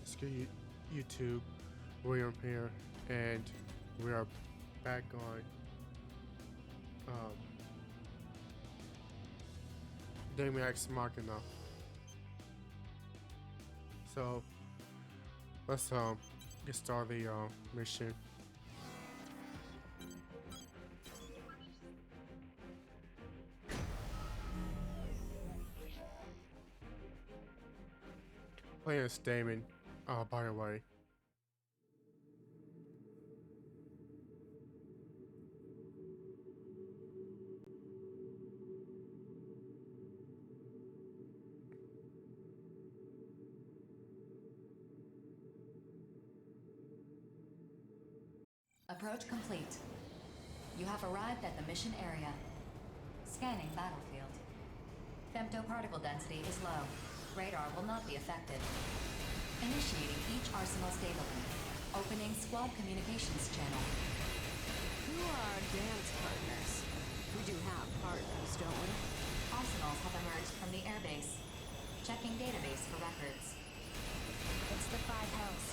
It's good YouTube. William here, and we are back on Daemon X Machina. So let's get started the mission. Playing as Daemon, by the way. Approach complete. You have arrived at the mission area. Scanning battlefield. Femtoparticle density is low. Radar will not be affected. Initiating each arsenal's data link. Opening squad communications channel. Who are our dance partners? We do have partners, don't we? Arsenals have emerged from the airbase. Checking database for records. It's the five hells.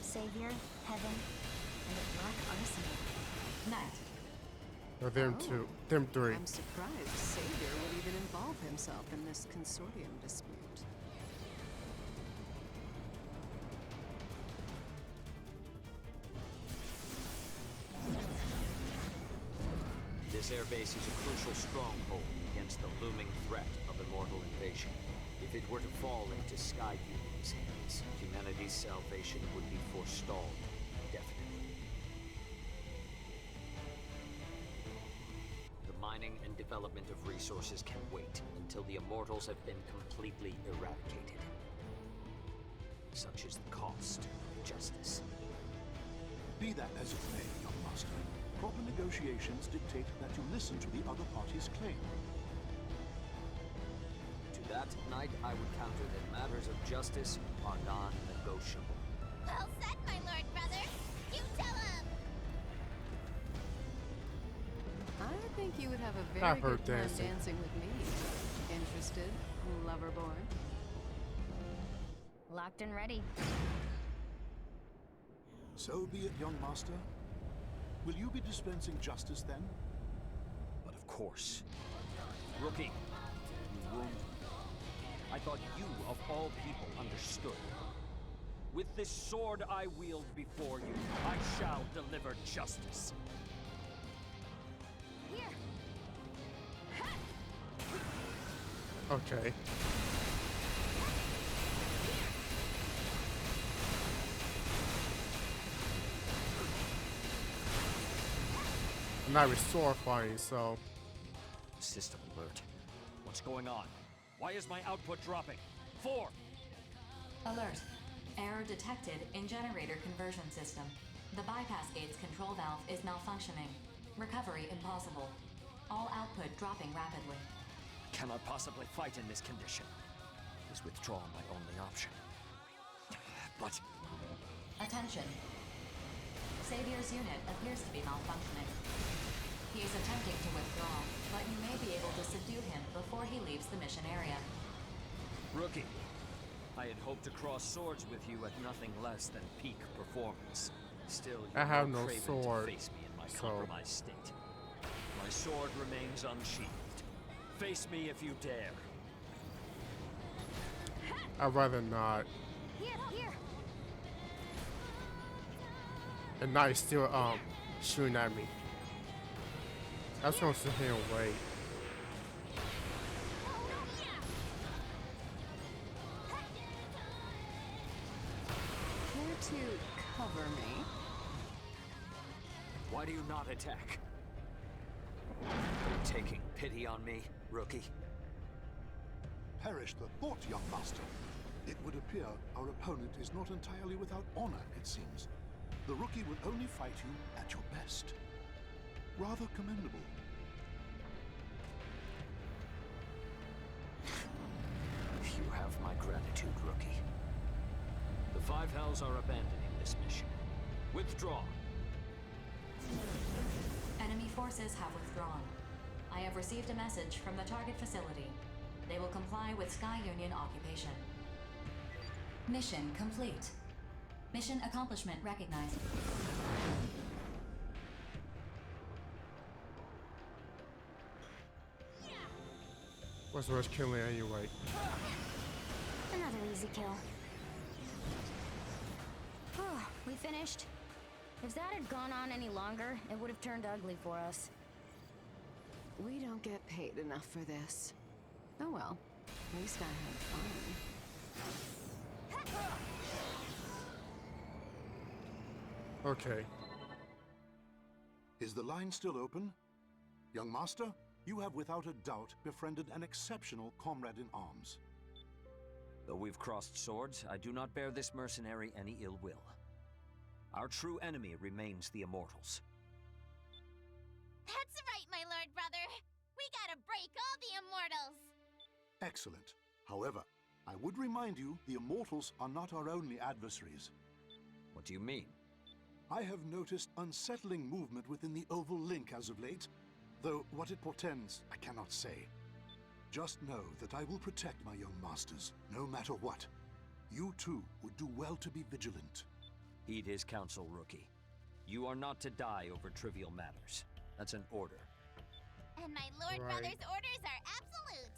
Savior, Heaven, and a Black Arsenal. Night. Or them two, them three. I'm surprised Savior would even involve himself in this consortium dispute. This airbase is a crucial stronghold against the looming threat of immortal invasion. If it were to fall into Sky Union's hands, humanity's salvation would be forestalled indefinitely. The mining and development of resources can wait until the immortals have been completely eradicated. Such is the cost of justice. Be that as it may, young master, proper negotiations dictate that you listen to the other party's claim. To that, Knight, I would counter that matters of justice are non-negotiable. Well said, my lord brother. You tell him. I think you would have a I've very heard good time dancing. dancing with me. Interested, lover boy? Locked and ready. So be it, young master. Will you be dispensing justice then? But of course. Rookie, you wound me. I thought you, of all people, understood. With this sword I wield before you, I shall deliver justice. Here. Okay. I'm not with sword fighting, so System alert. What's going on? Why is my output dropping? 4! Alert. Error detected in generator conversion system. The bypass gate's control valve is malfunctioning. Recovery impossible. All output dropping rapidly. I cannot possibly fight in this condition. Is withdrawal my only option? But Attention. Savior's unit appears to be malfunctioning. He is attempting to withdraw, but you may be able to subdue him before he leaves the mission area. Rookie, I had hoped to cross swords with you at nothing less than peak performance. Still, you I have are no craven sword, to face me in my so- compromised state. My sword remains unsheathed. Face me if you dare. I'd rather not. Here, here. And now he's still shooting at me. I was gonna sit here and wait. Care to cover me? Why do you not attack? Are you taking pity on me, rookie? Perish the thought, young master. It would appear our opponent is not entirely without honor, it seems. The rookie will only fight you at your best. Rather commendable. You have my gratitude, rookie. The Five Hells are abandoning this mission. Withdraw. Enemy forces have withdrawn. I have received a message from the target facility. They will comply with Sky Union occupation. Mission complete. Mission accomplishment recognized. What's worth killing anyway? Another easy kill. Oh, we finished. If that had gone on any longer, it would have turned ugly for us. We don't get paid enough for this. Oh well, at least I had fun. Okay. Is the line still open? Young master, you have without a doubt befriended an exceptional comrade in arms. Though we've crossed swords, I do not bear this mercenary any ill will. Our true enemy remains the Immortals. That's right, my lord brother. We gotta break all the Immortals. Excellent. However, I would remind you the Immortals are not our only adversaries. What do you mean? I have noticed unsettling movement within the Oval Link as of late, though what it portends, I cannot say. Just know that I will protect my young masters, no matter what. You too would do well to be vigilant. Heed his counsel, Rookie. You are not to die over trivial matters. That's an order. And my lord Right. brother's orders are absolute.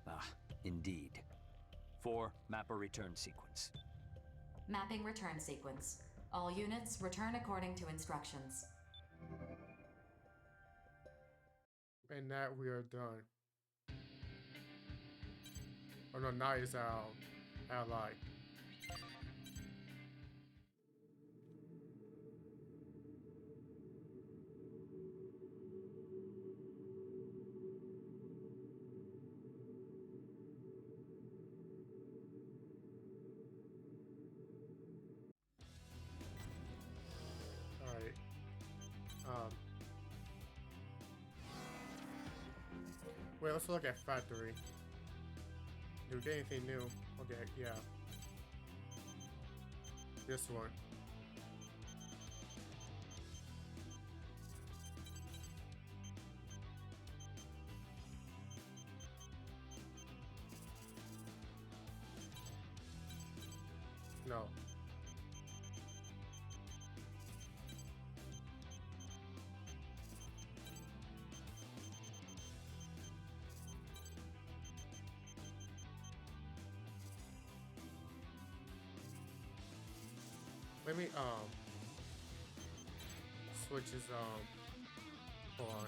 Ah, indeed. 4, map a return sequence. Mapping return sequence. All units return according to instructions. And that we are done. Oh no, now is our ally. Alright. Wait, let's look at factory. Do we get anything new? Okay, yeah. This one. No. Let me switch his hold on.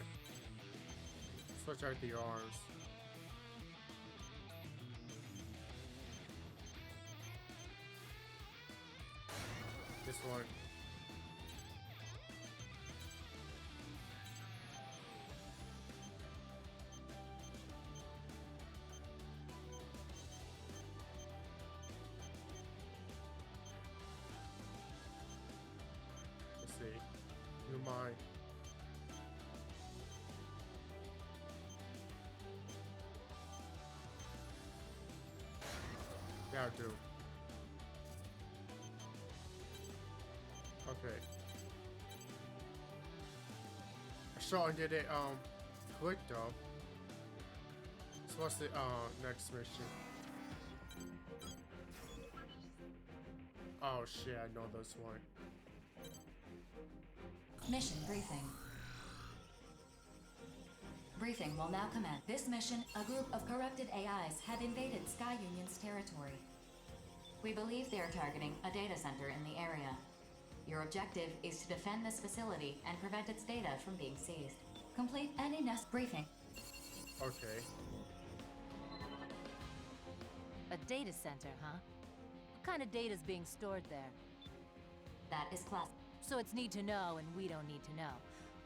Switch out the arms. This one. Let's see. You mind? That'll do. Okay. I sure did it quick though. So what's the next mission? Oh shit, I know this one. Mission briefing. Briefing will now commence. This mission, a group of corrupted AIs have invaded Sky Union's territory. We believe they are targeting a data center in the area. Your objective is to defend this facility and prevent its data from being seized. Complete any nest briefing. Okay. A data center, huh? What kind of data's being stored there? That is class. So it's need to know and we don't need to know.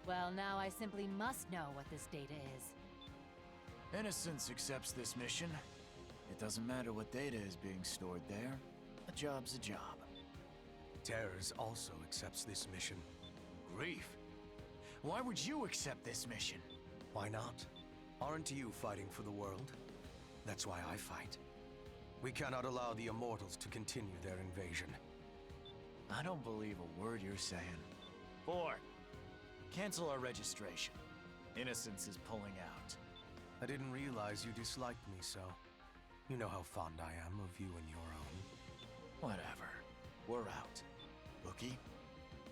Well, now I simply must know what this data is. Innocence accepts this mission. It doesn't matter what data is being stored there. A job's a job. Terrors also accepts this mission. Grief. Why would you accept this mission? Why not? Aren't you fighting for the world? That's why I fight. We cannot allow the Immortals to continue their invasion. I don't believe a word you're saying. 4. Cancel our registration. Innocence is pulling out. I didn't realize you disliked me so. You know how fond I am of you and your own. Whatever. We're out. Rookie.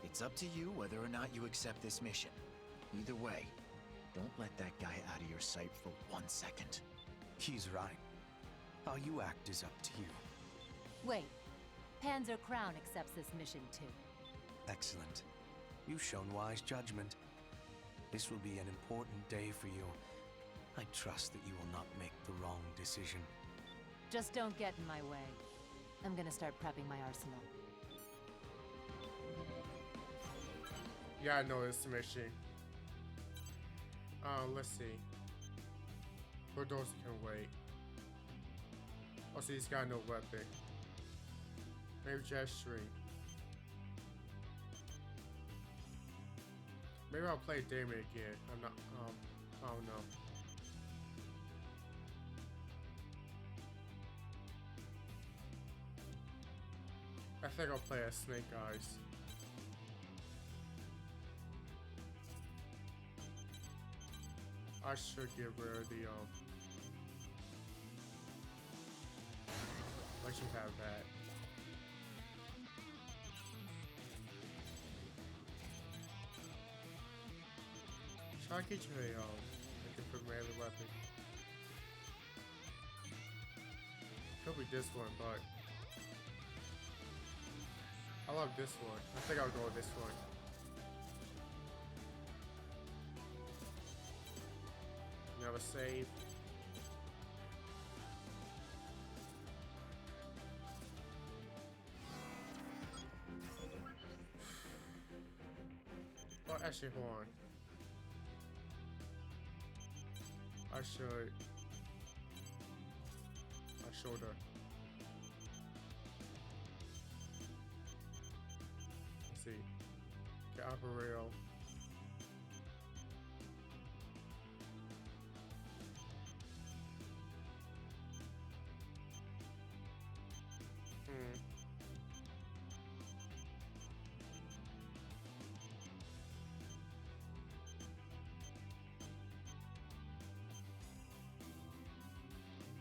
It's up to you whether or not you accept this mission. Either way, don't let that guy out of your sight for 1 second. He's right. How you act is up to you. Wait. Panzer Crown accepts this mission too. Excellent. You've shown wise judgment. This will be an important day for you. I trust that you will not make the wrong decision. Just don't get in my way. I'm gonna start prepping my arsenal. Yeah, I know this mission. Let's see. For those who can wait. Oh, so he's got no weapon. Maybe gesturing. Maybe I'll play Daemon again. I'm not, I don't know. I think I'll play as Snake Eyes. I should get rid of the, let you have that. Try to get you a different melee weapon. Could be this one, but I love this one. I think I'll go with this one. Never save. Well, actually, hold on. I should. Shoulder. Let's see. Get upper rail.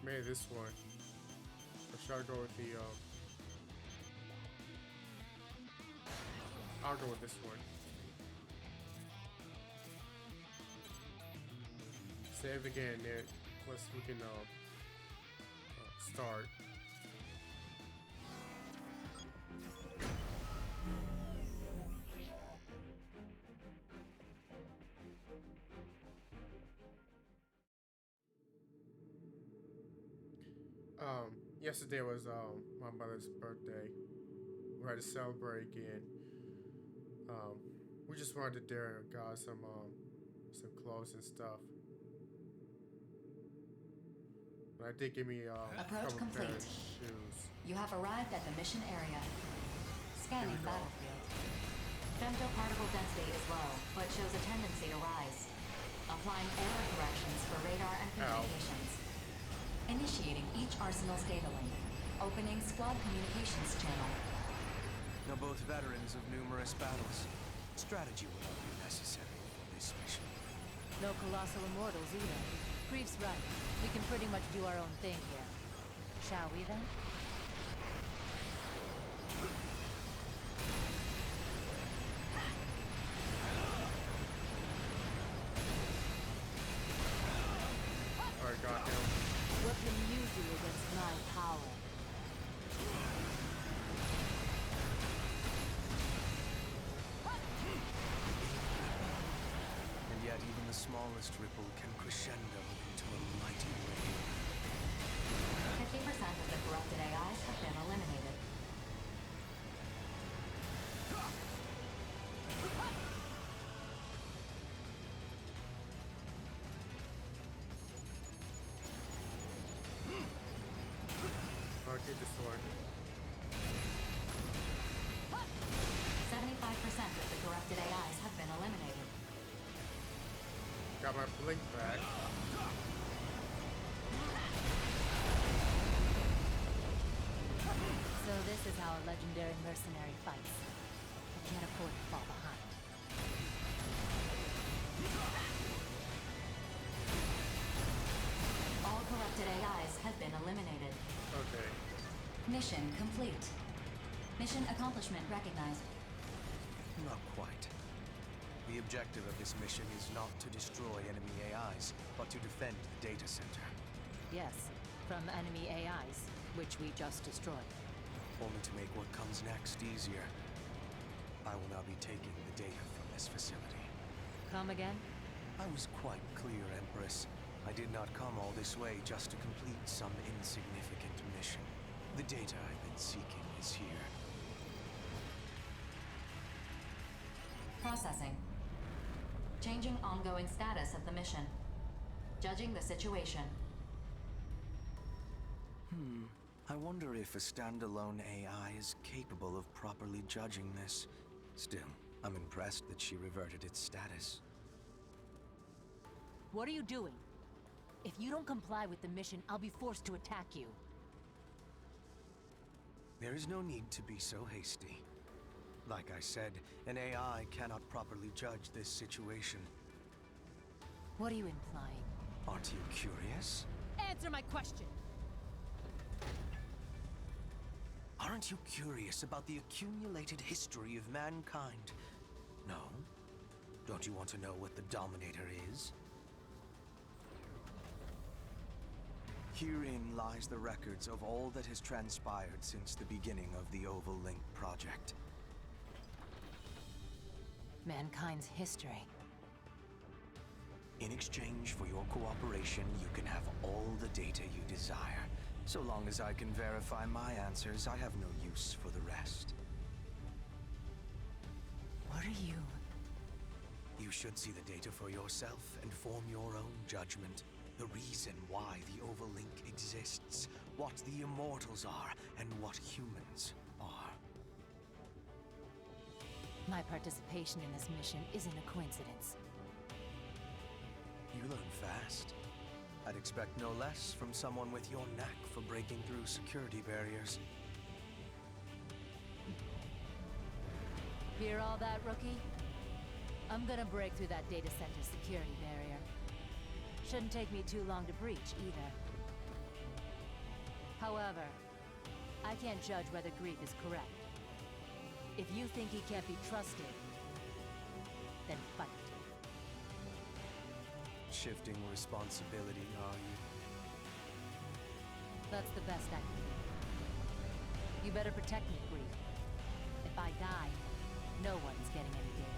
Maybe this one. Or should I go with the, I'll go with this one. Save again, then we can, start. Yesterday was my mother's birthday. We had to celebrate again. We just wanted to dare and got some clothes and stuff. But I did give me Approach couple pair complete. of shoes. You have arrived at the mission area. Scanning battlefield. Femtoparticle density is low, but shows a tendency to rise. Applying error corrections for radar and communications. Initiating each arsenal's data link. Opening squad communications channel. Now both veterans of numerous battles. Strategy will not be necessary for this mission. No colossal immortals either. Grief's right. We can pretty much do our own thing here. Shall we then? Alright, got him. What can you do against my power? And yet even the smallest ripple can crescendo into a mighty wave. 50% of the corrupted AIs have been eliminated. I'll get this one. 75% of the corrupted AIs have been eliminated. Got my blink back. So this is how a legendary mercenary fights. I can't afford to fall behind. All corrupted AIs have been eliminated. Okay. Mission complete. Mission accomplishment recognized. Not quite. The objective of this mission is not to destroy enemy AIs, but to defend the data center. Yes, from enemy AIs, which we just destroyed. Only to make what comes next easier. I will now be taking the data from this facility. Come again? I was quite clear, Empress. I did not come all this way just to complete some insignificant mission. The data I've been seeking is here. Processing. Changing ongoing status of the mission. Judging the situation. I wonder if a standalone AI is capable of properly judging this. Still, I'm impressed that she reverted its status. What are you doing? If you don't comply with the mission, I'll be forced to attack you. There is no need to be so hasty. Like I said, an AI cannot properly judge this situation. What are you implying? Aren't you curious? Answer my question! Aren't you curious about the accumulated history of mankind? No? Don't you want to know what the Dominator is? Herein lies the records of all that has transpired since the beginning of the Oval Link project. Mankind's history. In exchange for your cooperation, you can have all the data you desire. So long as I can verify my answers, I have no use for the rest. What are you? You should see the data for yourself and form your own judgment. The reason why the Oval Link exists, what the Immortals are, and what humans are. My participation in this mission isn't a coincidence. You learn fast. I'd expect no less from someone with your knack for breaking through security barriers. Hear all that, rookie? I'm gonna break through that data center security barrier. Shouldn't take me too long to breach, either. However, I can't judge whether Greek is correct. If you think he can't be trusted, then fight. Shifting responsibility, are you? That's the best I can do. You better protect me, Greek. If I die, no one's getting any data.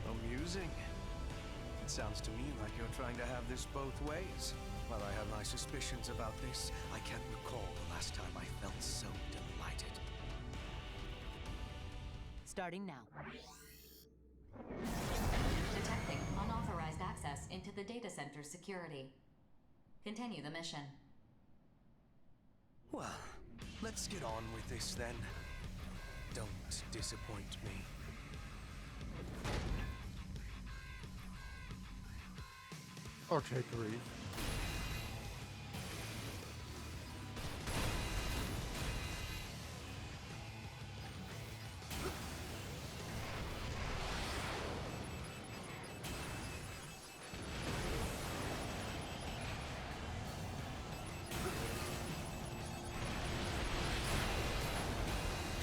Amusing. It sounds to me like you're trying to have this both ways. While I have my suspicions about this, I can't recall the last time I felt so delighted. Starting now. Detecting unauthorized access into the data center security. Continue the mission. Well, let's get on with this then. Don't disappoint me. Okay, Greek.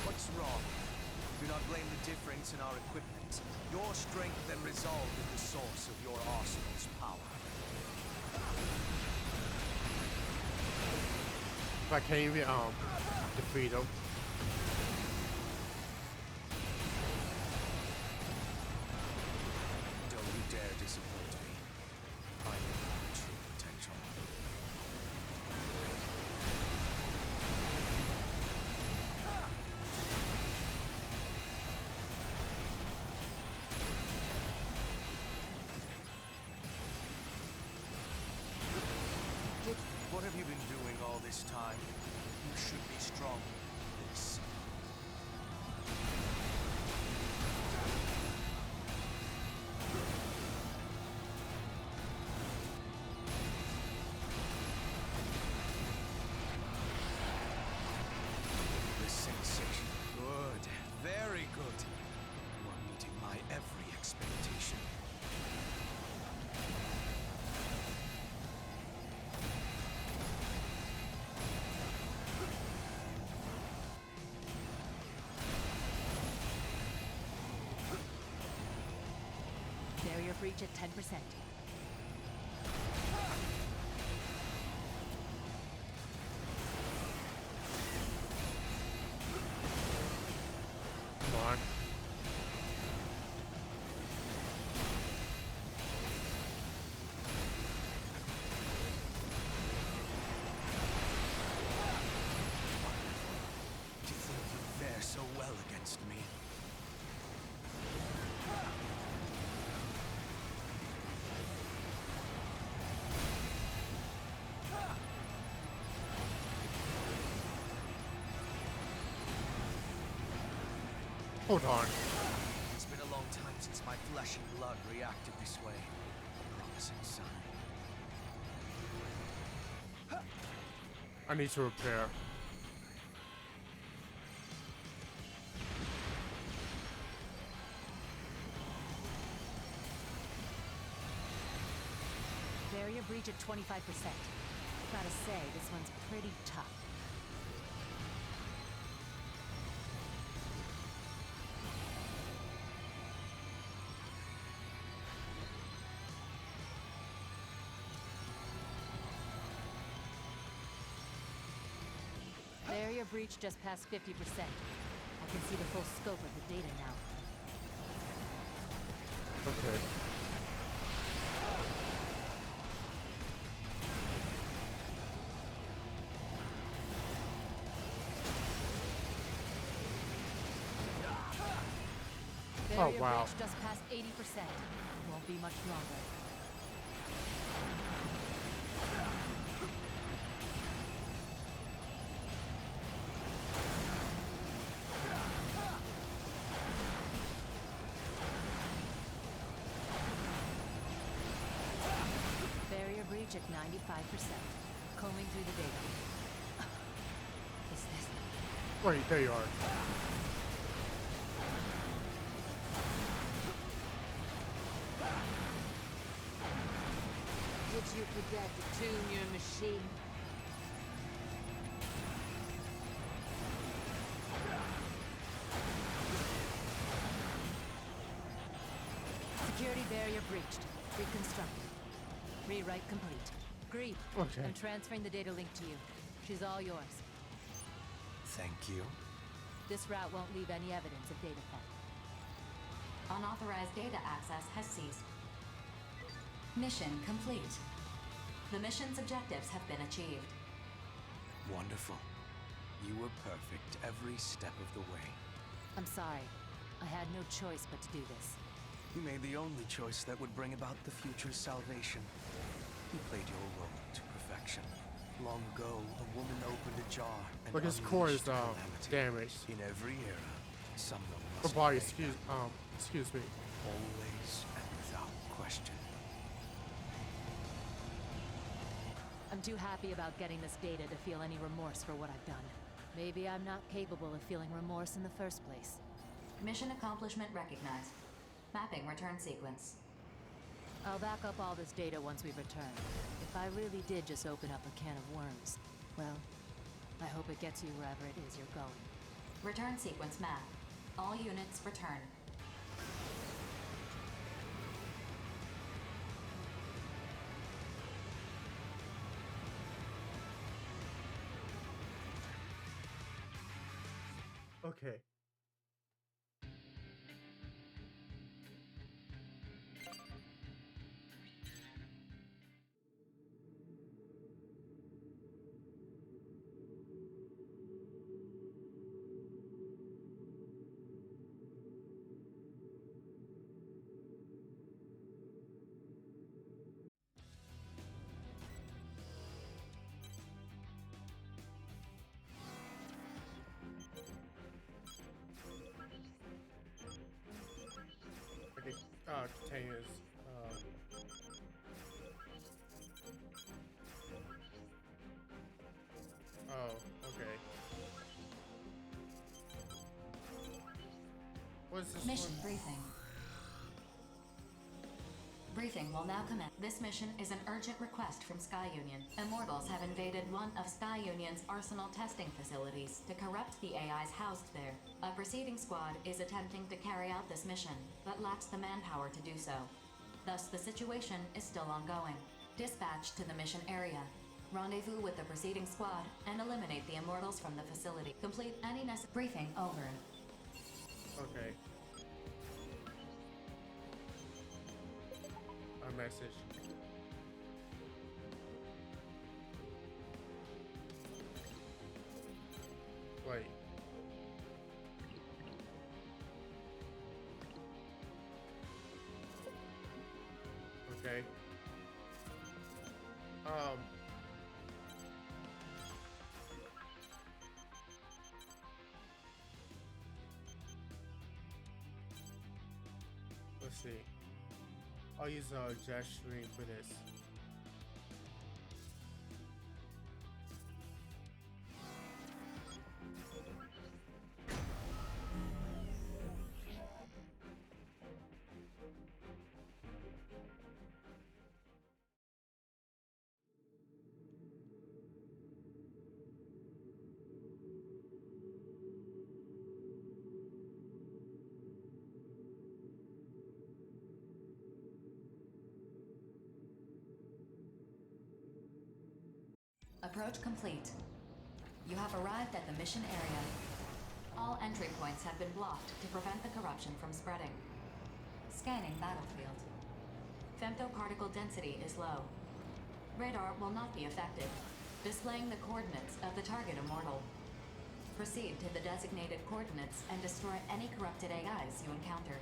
What's wrong? Do not blame the difference in our equipment. Your strength and resolve is the source of your arsenal's power. If I can't even defeat him. Don't you dare disappoint me. I know your true potential. What have you been doing all this time? You should be strong in this. This sensation. Good. Very good. You are meeting my every expectation. breach at 10%. Come on. To think you fare so well against me. Hold on. It's been a long time since my flesh and blood reacted this way. A promising sign. I need to repair. Barrier breach at 25%. Gotta say, this one's pretty tough. Barrier breach just past 50%. I can see the full scope of the data now. Okay. Barrier wow. breach just past 80%. Won't be much longer. Barrier breach at 95%. Combing through the data. Is this... Wait, there you are. Did you forget to tune your machine? Security barrier breached. Reconstructed. Rewrite complete. Agreed. Okay. I'm transferring the data link to you. She's all yours. Thank you. This route won't leave any evidence of data theft. Unauthorized data access has ceased. Mission complete. The mission's objectives have been achieved. Wonderful. You were perfect every step of the way. I'm sorry. I had no choice but to do this. You made the only choice that would bring about the future's salvation. You played your role to perfection. Long ago, a woman opened a jar and Look, his core is calamity. damaged. In every era, someone Her must body, obey excuse me. always and without question. I'm too happy about getting this data to feel any remorse for what I've done. Maybe I'm not capable of feeling remorse in the first place. Mission accomplishment recognized. Mapping return sequence. I'll back up all this data once we've returned. If I really did just open up a can of worms, well, I hope it gets you wherever it is you're going. Return sequence map. All units return. Okay. Okay, containers. Oh, okay. What is this Mission one? briefing. Briefing will now commence. This mission is an urgent request from Sky Union. Immortals have invaded one of Sky Union's arsenal testing facilities to corrupt the AIs housed there. A preceding squad is attempting to carry out this mission, but lacks the manpower to do so. Thus, the situation is still ongoing. Dispatch to the mission area. Rendezvous with the preceding squad and eliminate the Immortals from the facility. Complete any necessary briefing over. Okay. A message. Wait. Okay. Let's see. I'll use a gesturing for this. Approach complete. You have arrived at the mission area. All entry points have been blocked to prevent the corruption from spreading. Scanning battlefield. Femtoparticle density is low. Radar will not be affected, displaying the coordinates of the target immortal. Proceed to the designated coordinates and destroy any corrupted AIs you encounter.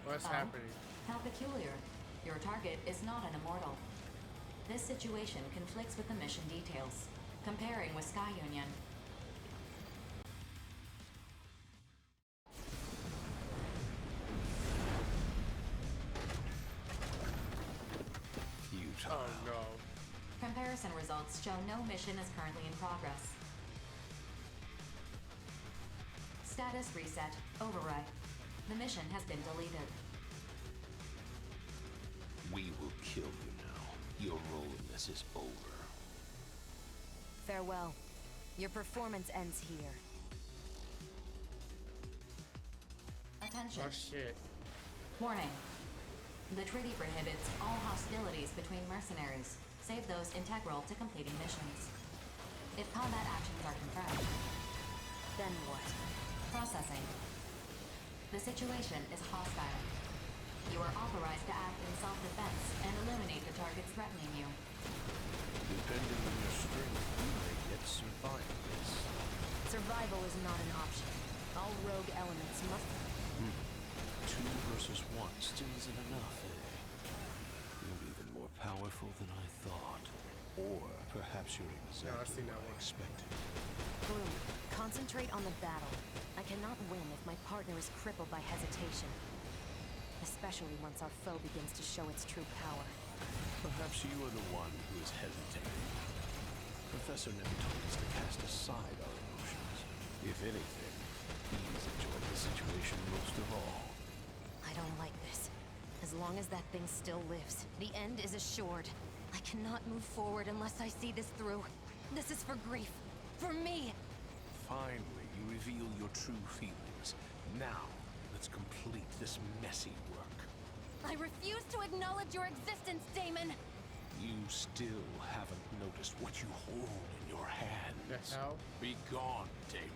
What's happening? How peculiar. Your target is not an immortal. This situation conflicts with the mission details. Comparing with Sky Union. Futile. Oh no. Comparison results show no mission is currently in progress. Status reset. Override. The mission has been deleted. We will kill you now. Your role in this is over. Farewell. Your performance ends here. Attention. Oh shit. Warning. The treaty prohibits all hostilities between mercenaries, save those integral to completing missions. If combat actions are confirmed. Then what? Processing. The situation is hostile. You are authorized to act in self-defense and eliminate the targets threatening you. Depending on your strength, you may yet survive this. Survival is not an option. All rogue elements must... 2 versus 1 still isn't enough, eh? You're even more powerful than I thought. Or perhaps you're exactly what I expected. Bloom, concentrate on the battle. I cannot win if my partner is crippled by hesitation. Especially once our foe begins to show its true power. Perhaps you are the one who is hesitating. Professor never told us to cast aside our emotions. If anything, he's enjoyed the situation most of all. I don't like this. As long as that thing still lives, the end is assured. I cannot move forward unless I see this through. This is for grief. For me! Finally, you reveal your true feelings. Now, let's complete this messy work. I refuse to acknowledge your existence, Daemon! You still haven't noticed what you hold in your hands. The hell? Be gone, Daemon.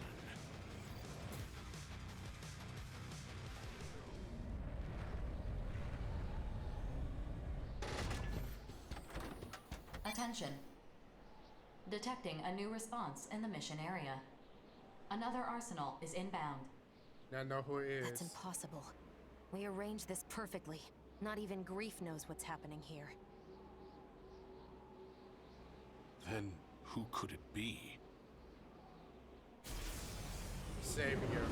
Attention. Detecting a new response in the mission area. Another arsenal is inbound. Now I know who it is. That's impossible. We arranged this perfectly. Not even grief knows what's happening here. Then who could it be? Savior.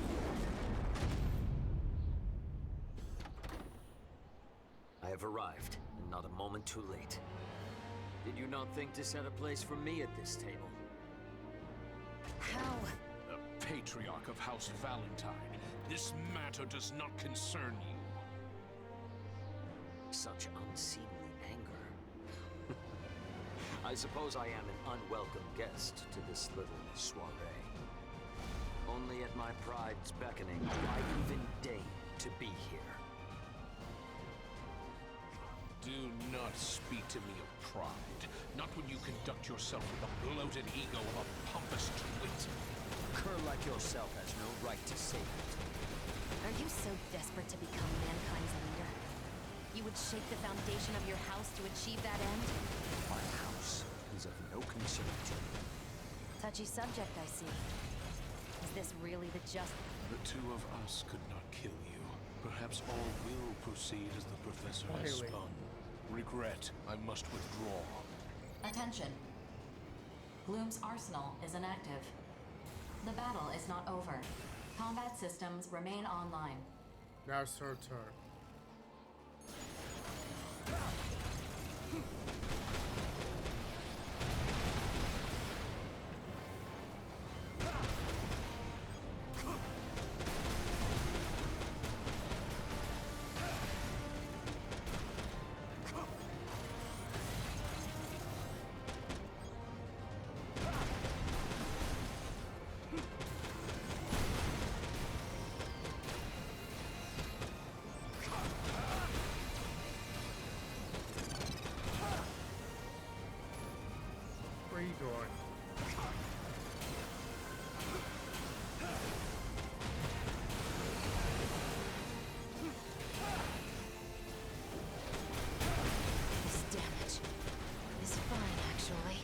I have arrived, and not a moment too late. Did you not think to set a place for me at this table? How? The Patriarch of House Valentine. This matter does not concern you. Such unseemly anger. I suppose I am an unwelcome guest to this little soiree. Only at my pride's beckoning will I even deign to be here. Do not speak to me of pride. Not when you conduct yourself with the bloated ego of a pompous twit. A cur like yourself has no right to say that. Are you so desperate to become mankind's leader? You would shake the foundation of your house to achieve that end? My house is of no concern to me. Touchy subject, I see. Is this really the just... The two of us could not kill you. Perhaps all will proceed as the professor has spun. Regret, I must withdraw. Attention. Gloom's arsenal is inactive. The battle is not over. Combat systems remain online. Now it's her turn. Where are you going? This damage is fine, actually.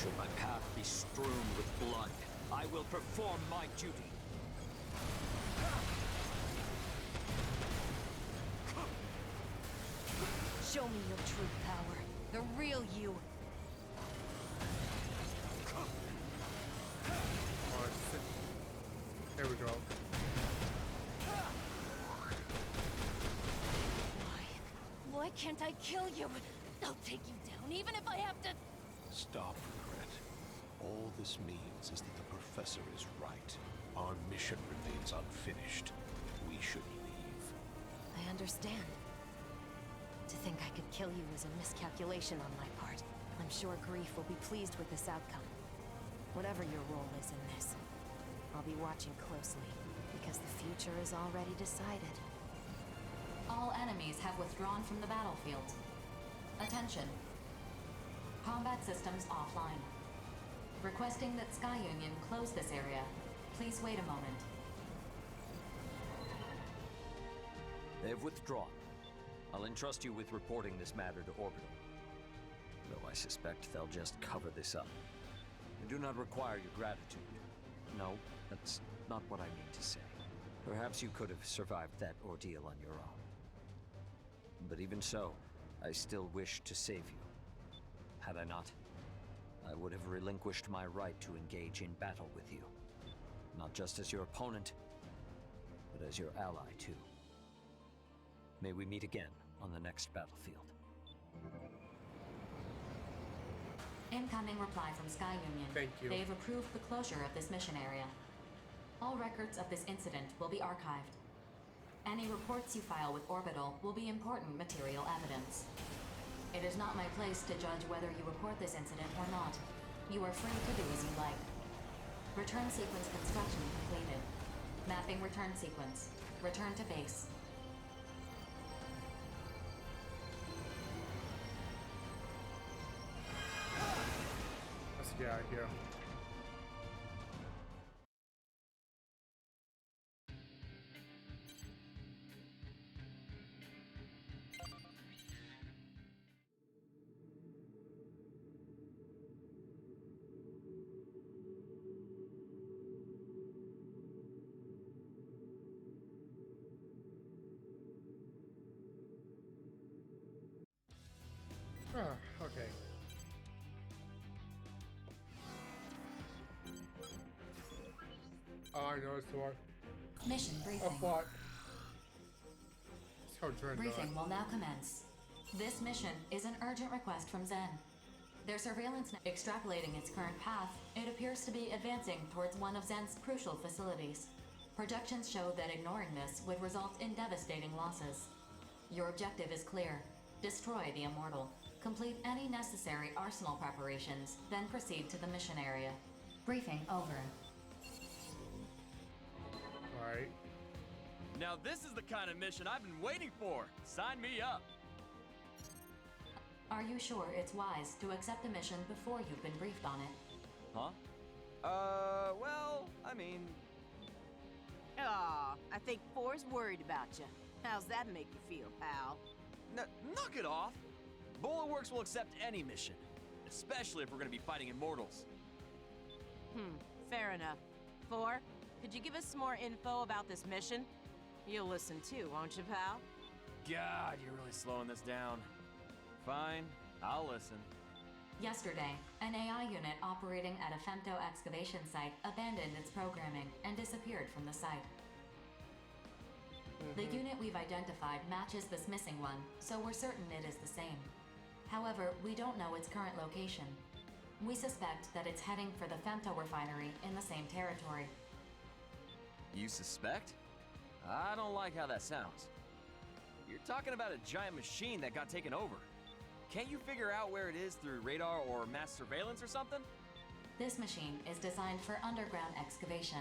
Should my path be strewn with blood, I will perform my duty. Show me your true power. The real you. Oh, there we go. Why can't I kill you? I'll take you down, even if I have to... Stop, Regret. All this means is that the professor is right. Our mission remains unfinished. We should leave. I understand. To think I could kill you is a miscalculation on my part. I'm sure Grief will be pleased with this outcome. Whatever your role is in this, I'll be watching closely, because the future is already decided. All enemies have withdrawn from the battlefield. Attention. Combat systems offline. Requesting that Sky Union close this area. Please wait a moment. They've withdrawn. I'll entrust you with reporting this matter to Orbital. Though I suspect they'll just cover this up. I do not require your gratitude. No, that's not what I mean to say. Perhaps you could have survived that ordeal on your own. But even so, I still wish to save you. Had I not, I would have relinquished my right to engage in battle with you. Not just as your opponent, but as your ally too. May we meet again on the next battlefield. Incoming reply from Sky Union. Thank you. They've approved the closure of this mission area. All records of this incident will be archived. Any reports you file with Orbital will be important material evidence. It is not my place to judge whether you report this incident or not. You are free to do as you like. Return sequence construction completed. Mapping return sequence. Return to base. Let's get out of here. Okay. Oh, I know it's the one. Mission briefing. I thought. So Briefing will now commence. This mission is an urgent request from Zen. Their surveillance extrapolating its current path, it appears to be advancing towards one of Zen's crucial facilities. Projections show that ignoring this would result in devastating losses. Your objective is clear. Destroy the Immortal. Complete any necessary arsenal preparations, then proceed to the mission area. Briefing over. Alright. Now this is the kind of mission I've been waiting for. Sign me up. Are you sure it's wise to accept a mission before you've been briefed on it? Huh? Well, I mean... Aw, I think Four's worried about you. How's that make you feel, pal? Knock it off. Bulletworks will accept any mission, especially if we're gonna be fighting immortals. Fair enough. Four, could you give us some more info about this mission? You'll listen too, won't you, pal? God, you're really slowing this down. Fine, I'll listen. Yesterday, an AI unit operating at a femto excavation site abandoned its programming and disappeared from the site. The unit we've identified matches this missing one, so we're certain it is the same. However, we don't know its current location. We suspect that it's heading for the femto refinery in the same territory. You suspect? I don't like how that sounds. You're talking about a giant machine that got taken over. Can't you figure out where it is through radar or mass surveillance or something? This machine is designed for underground excavation.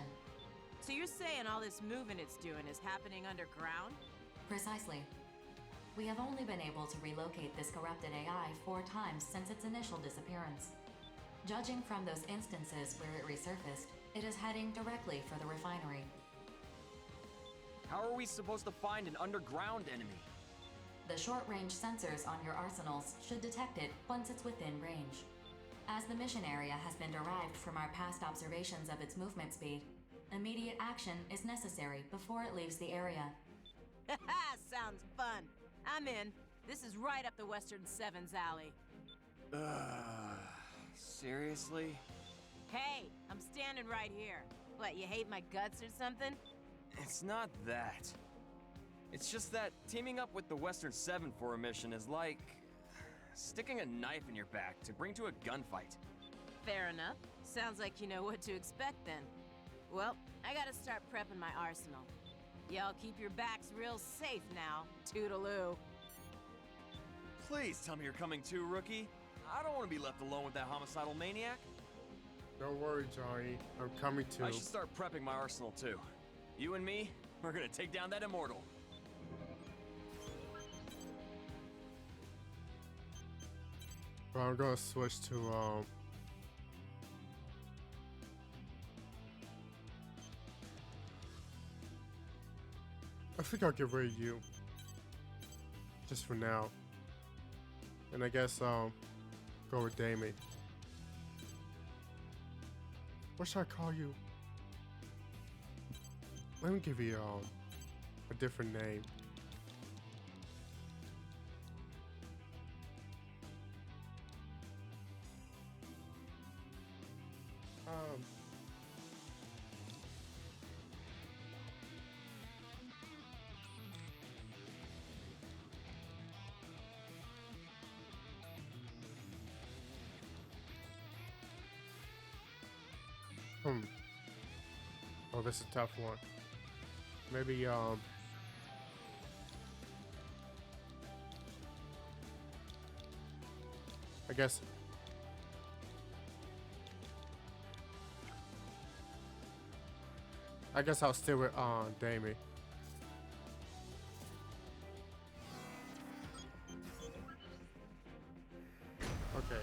So you're saying all this moving it's doing is happening underground? Precisely. We have only been able to relocate this corrupted AI 4 times since its initial disappearance. Judging from those instances where it resurfaced, it is heading directly for the refinery. How are we supposed to find an underground enemy? The short-range sensors on your arsenals should detect it once it's within range. As the mission area has been derived from our past observations of its movement speed, immediate action is necessary before it leaves the area. Sounds fun. I'm in. This is right up the Western Seven's alley. Seriously? Hey, I'm standing right here. What, you hate my guts or something? It's not that. It's just that teaming up with the Western Seven for a mission is like sticking a knife in your back to bring to a gunfight. Fair enough. Sounds like you know what to expect then. Well, I gotta start prepping my arsenal. Y'all keep your backs real safe now. Toodaloo. Please tell me you're coming too, rookie. I don't want to be left alone with that homicidal maniac. Don't worry, Johnny. I'm coming too. I should start prepping my arsenal too. You and me, we're gonna take down that immortal. But I'm gonna switch to I think I'll get rid of you. Just for now. And I guess go with Daemon. What should I call you? Let me give you a different name. Oh, this is a tough one. Maybe, I guess. I'll stay with, Daemon. Okay.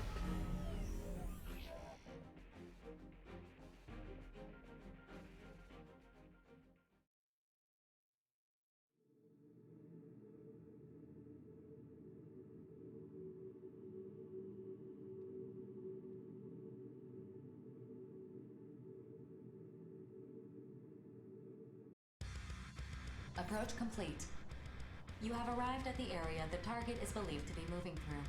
Approach complete. You have arrived at the area the target is believed to be moving through.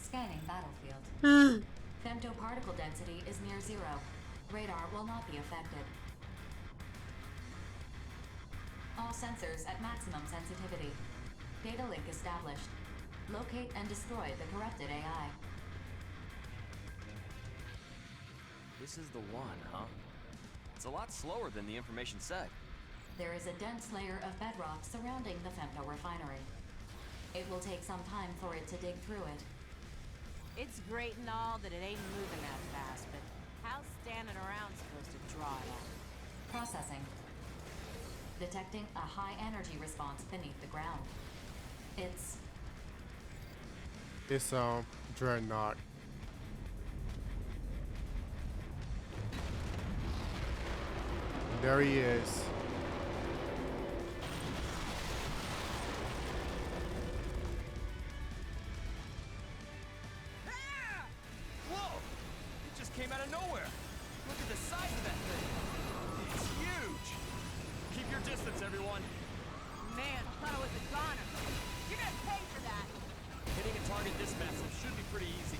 Scanning battlefield. Femtoparticle density is near 0. Radar will not be affected. All sensors at maximum sensitivity. Data link established. Locate and destroy the corrupted AI. This is the one, huh? It's a lot slower than the information said. There is a dense layer of bedrock surrounding the femto refinery. It will take some time for it to dig through it. It's great and all that it ain't moving that fast, but How's standing around supposed to draw it out? Processing. Detecting a high energy response beneath the ground. It's Dreadnought. There he is. Whoa! It just came out of nowhere. Look at the size of that thing. It's huge. Keep your distance, everyone. Man, I thought it was a goner. You're gonna pay for that. Hitting a target this massive should be pretty easy.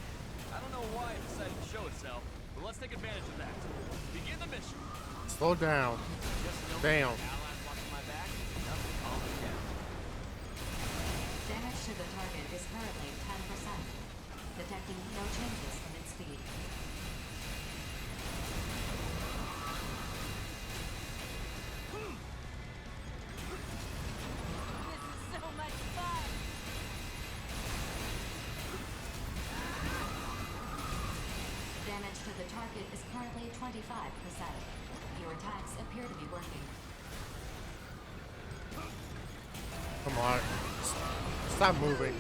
I don't know why it decided to show itself, but let's take advantage of that. Begin the mission. Slow down. Damn. damage to the target is currently 10%, detecting no changes in its speed. This is so much fun! Damage to the target is currently 25%. Your attacks appear to be working. Come on. Stop moving.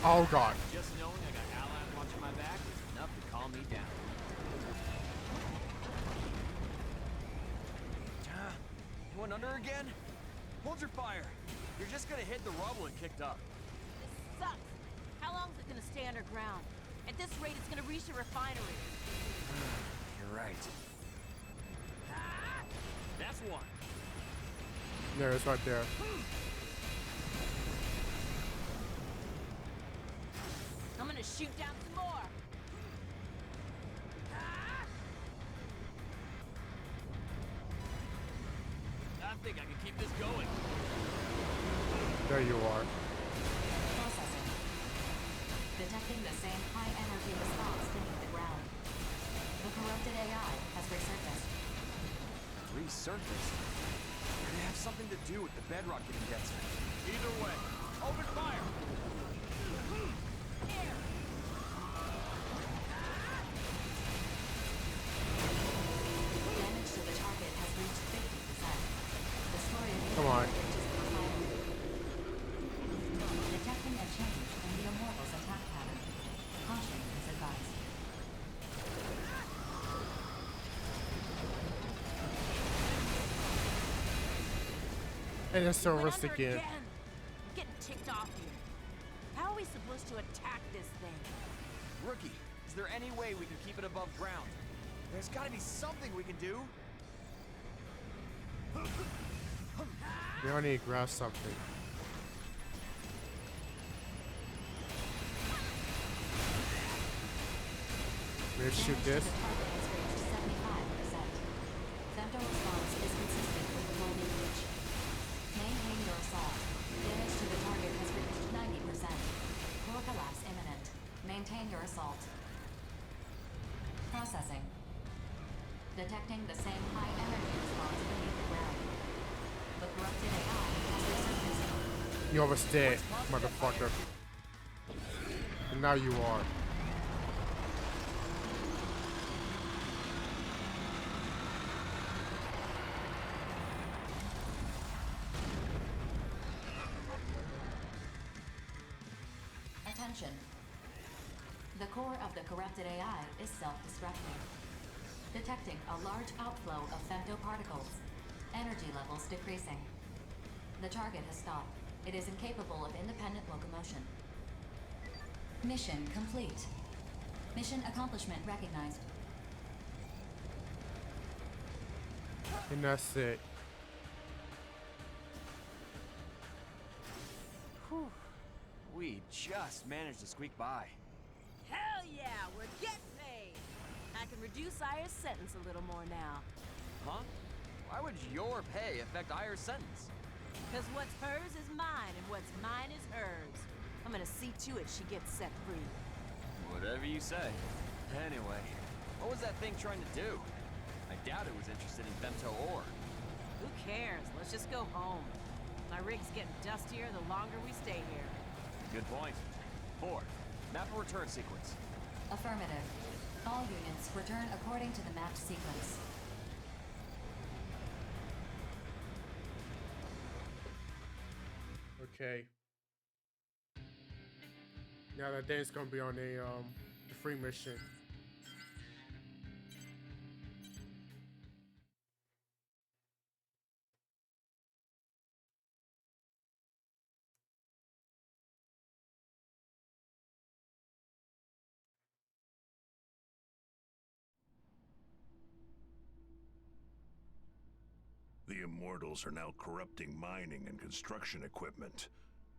Oh god. Just knowing I got allies watching my back is enough to calm me down. You went under again? Hold your fire. You're just gonna hit the rubble it kicked up. This sucks. How long is it gonna stay underground? At this rate, it's gonna reach the refinery. You're right. That's one. There, it's right there. I'm gonna shoot down some more. I think I can keep this going. There you are. Processing. Detecting the same high energy response beneath the ground. The corrupted AI has resurfaced. Resurfaced? Could it have something to do with the bedrock getting denser? Either way, open fire. Damage to the target has reached 50%. Destroyer Come on. reaches the refinery. Detecting a change in the Immortal's attack pattern. Caution is advised. And it's Went service under again. I'm getting ticked off here. How are we supposed to attack this thing? Rookie, is there any way we can keep it above ground? There's gotta be something we can do. We all need to grab something. Let's shoot this. The target has reached 75%. Femto response is consistent with the golden reach. Maintain your assault. Damage to the target has reached 90%. Core collapse imminent. Maintain your assault. Processing. Detecting the same high energy response beneath the ground. The corrupted AI has resurfaced. You almost dead, motherfucker. And now you are. Attention. The core of the corrupted AI is self-destructing. Detecting a large outflow of femtoparticles. Energy levels decreasing. The target has stopped. It is incapable of independent locomotion. Mission complete. Mission accomplishment recognized. And that's it. Whew. We just managed to squeak by. Hell yeah, we're getting paid! I can reduce Aya's sentence a little more now. Huh? Why would your pay affect Aya's sentence? Because what's hers is mine, and what's mine is hers. I'm gonna see to it she gets set free. Whatever you say. Anyway, what was that thing trying to do? I doubt it was interested in femto ore. Who cares? Let's just go home. My rig's getting dustier the longer we stay here. Good point. 4. Map a return sequence. Affirmative. All units return according to the mapped sequence. Okay. Now that Dane's gonna be on a the free mission. The Immortals are now corrupting mining and construction equipment,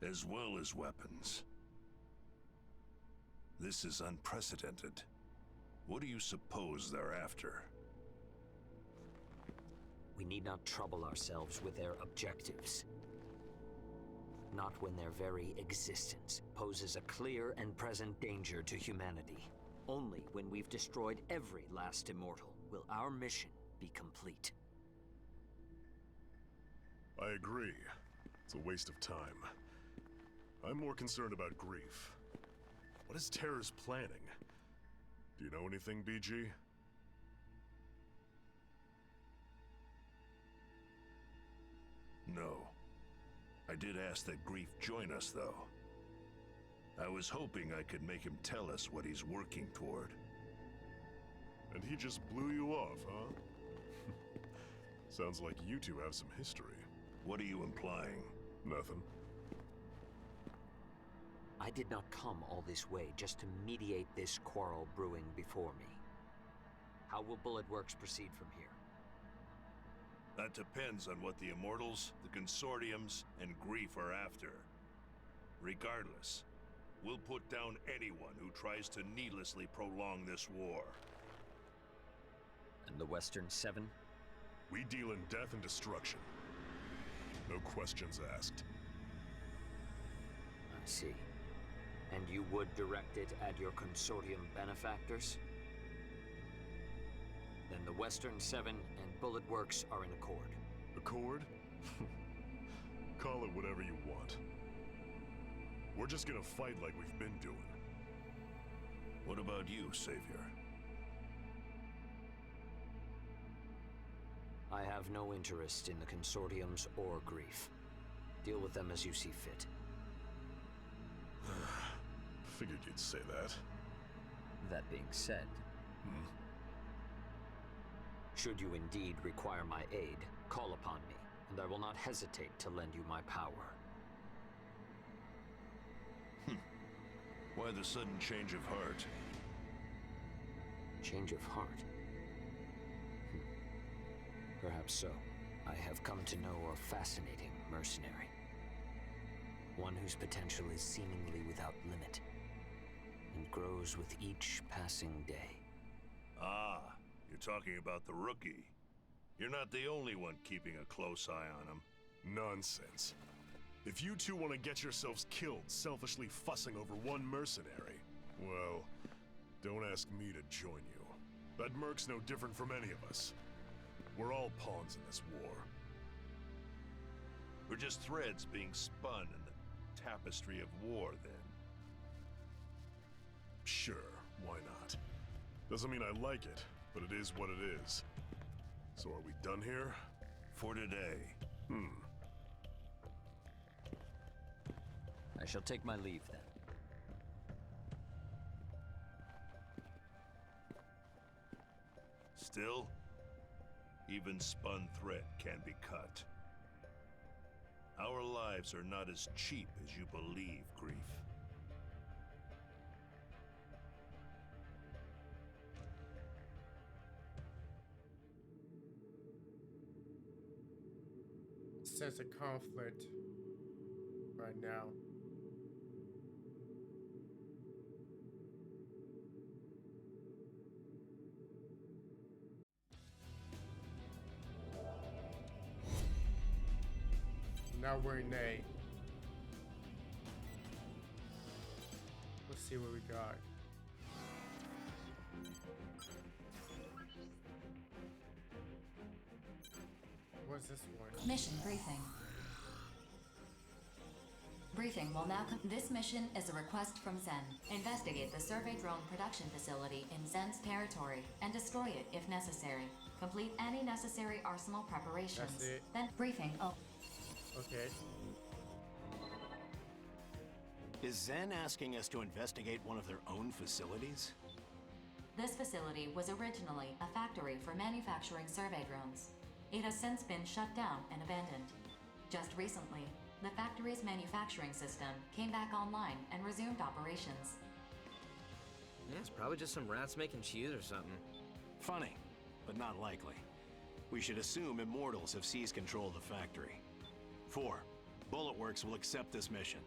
as well as weapons. This is unprecedented. What do you suppose they're after? We need not trouble ourselves with their objectives. Not when their very existence poses a clear and present danger to humanity. Only when we've destroyed every last immortal will our mission be complete. I agree. It's a waste of time. I'm more concerned about grief. What is Terra's planning? Do you know anything, BG? No. I did ask that Grief join us, though. I was hoping I could make him tell us what he's working toward. And he just blew you off, huh? Sounds like you two have some history. What are you implying? Nothing. I did not come all this way just to mediate this quarrel brewing before me. How will Bulletworks proceed from here? That depends on what the Immortals, the Consortiums, and Grief are after. Regardless, we'll put down anyone who tries to needlessly prolong this war. And the Western Seven? We deal in death and destruction. No questions asked. I see. And you would direct it at your Consortium benefactors? Then the Western Seven and Bulletworks are in accord. Accord? Call it whatever you want. We're just gonna fight like we've been doing. What about you, Savior? I have no interest in the Consortiums or Grief. Deal with them as you see fit. Figured you'd say that. That being said, should you indeed require my aid, call upon me, and I will not hesitate to lend you my power. Why the sudden change of heart? Change of heart? Perhaps so. I have come to know a fascinating mercenary. One whose potential is seemingly without limit, and grows with each passing day. Ah, you're talking about the rookie. You're not the only one keeping a close eye on him. Nonsense. If you two want to get yourselves killed selfishly fussing over one mercenary, well, don't ask me to join you. That merc's no different from any of us. We're all pawns in this war. We're just threads being spun in the tapestry of war, then. Sure, why not? Doesn't mean I like it, but it is what it is. So are we done here? For today. I shall take my leave then. Still, even spun thread can be cut. Our lives are not as cheap as you believe, Grief. Sense of conflict right now. Now we're in A. Let's see what we got. What's this one? Mission briefing. Briefing will now come. This mission is a request from Zen. Investigate the survey drone production facility in Zen's territory and destroy it if necessary. Complete any necessary arsenal preparations. That's it. Then briefing. Oh. Okay. Is Zen asking us to investigate one of their own facilities? This facility was originally a factory for manufacturing survey drones. It has since been shut down and abandoned. Just recently, the factory's manufacturing system came back online and resumed operations. Yeah, it's probably just some rats making cheese or something. Funny, but not likely. We should assume Immortals have seized control of the factory. 4. Bullet Works will accept this mission.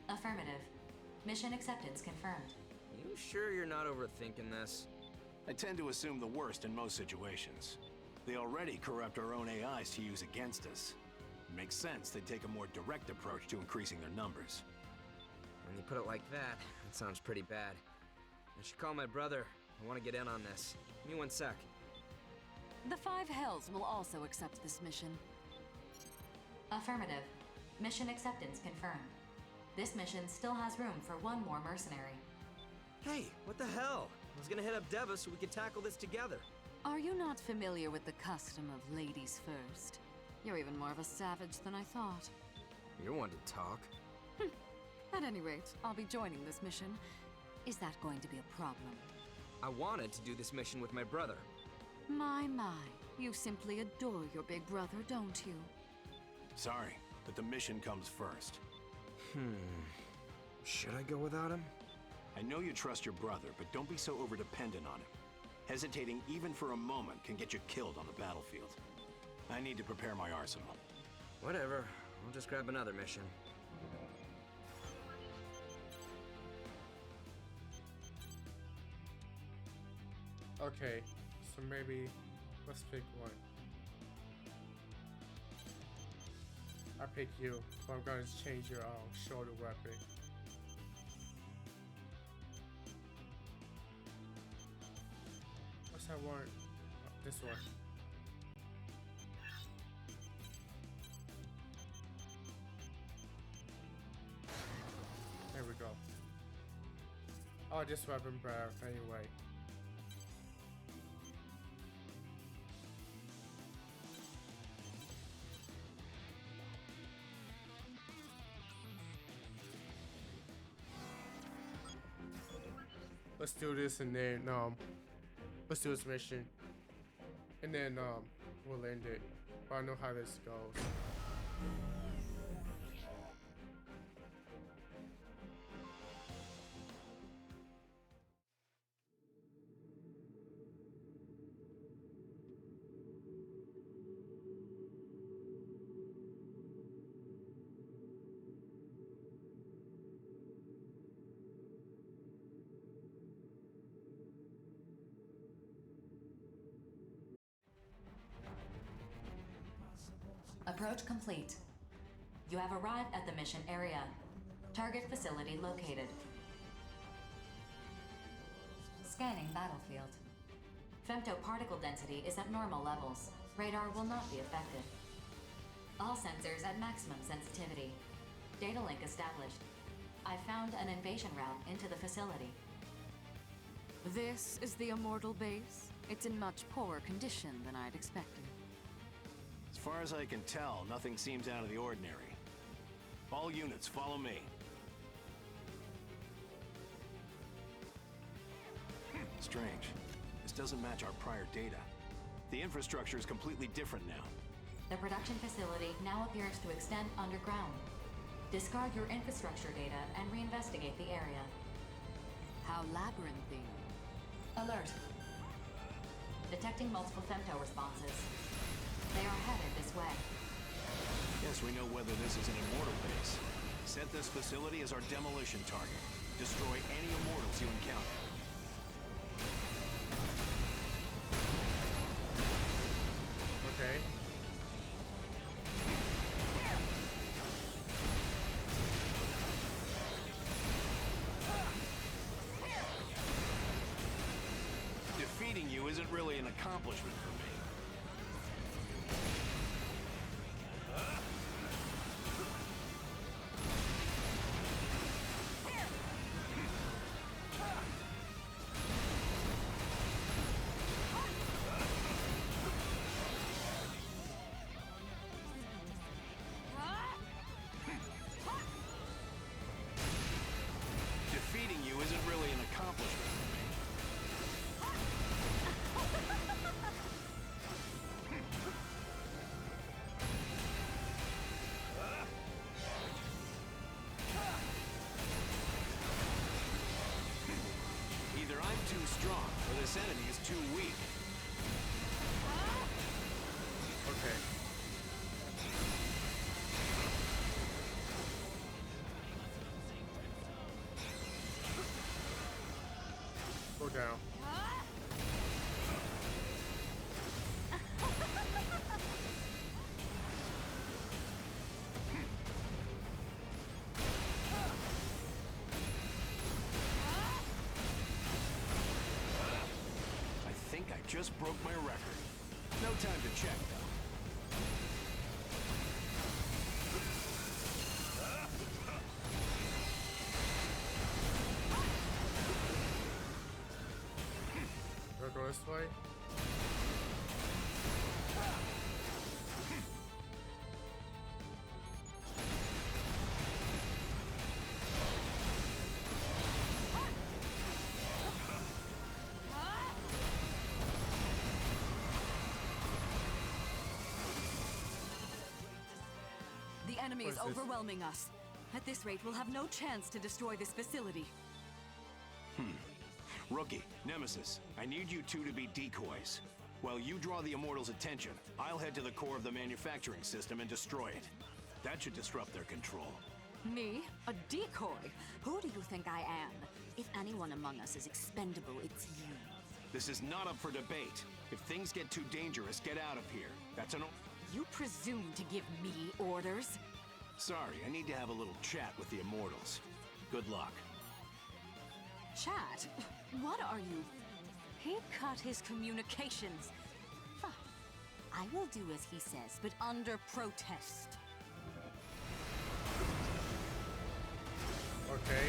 Affirmative. Mission acceptance confirmed. You sure you're not overthinking this? I tend to assume the worst in most situations. They already corrupt our own AIs to use against us. It makes sense they'd take a more direct approach to increasing their numbers. When you put it like that, it sounds pretty bad. I should call my brother. I want to get in on this. Give me 1 sec. The Five Hells will also accept this mission. Affirmative. Mission acceptance confirmed. This mission still has room for 1 more mercenary. Hey, what the hell? I was gonna hit up Deva so we could tackle this together. Are you not familiar with the custom of ladies first? You're even more of a savage than I thought. You're one to talk. At any rate, I'll be joining this mission. Is that going to be a problem? I wanted to do this mission with my brother. My, you simply adore your big brother, don't you? Sorry, but the mission comes first. Should I go without him? I know you trust your brother, but don't be so overdependent on him. Hesitating even for a moment can get you killed on the battlefield. I need to prepare my arsenal. Whatever. I'll just grab another mission. Okay, so maybe let's pick one. I pick you, but I'm gonna change your shoulder weapon. What's that one? Oh, this one. There we go. Oh, this weapon better anyway. Let's do this and then let's do this mission. And then we'll end it. But I know how this goes. Approach complete. You have arrived at the mission area. Target facility located. Scanning battlefield. Femtoparticle density is at normal levels. Radar will not be affected. All sensors at maximum sensitivity. Data link established. I found an invasion route into the facility. This is the Immortal base. It's in much poorer condition than I'd expected. As far as I can tell, nothing seems out of the ordinary. All units, follow me. Strange. This doesn't match our prior data. The infrastructure is completely different now. The production facility now appears to extend underground. Discard your infrastructure data and reinvestigate the area. How labyrinthine. Alert. Detecting multiple femto responses. They are headed this way. Yes, we know whether this is an Immortal base. Set this facility as our demolition target. Destroy any Immortals you encounter. Okay. Defeating you isn't really an accomplishment for me. Just broke my record. No time to check, though. Do I go this way? The enemy is What is this? overwhelming us. At this rate, we'll have no chance to destroy this facility. Rookie, Nemesis, I need you two to be decoys. While you draw the Immortals' attention, I'll head to the core of the manufacturing system and destroy it. That should disrupt their control. Me? A decoy? Who do you think I am? If anyone among us is expendable, it's you. This is not up for debate. If things get too dangerous, get out of here. That's an... You presume to give me orders? Sorry, I need to have a little chat with the Immortals. Good luck. Chat? What are you? He cut his communications. Fine. I will do as he says, but under protest. Okay.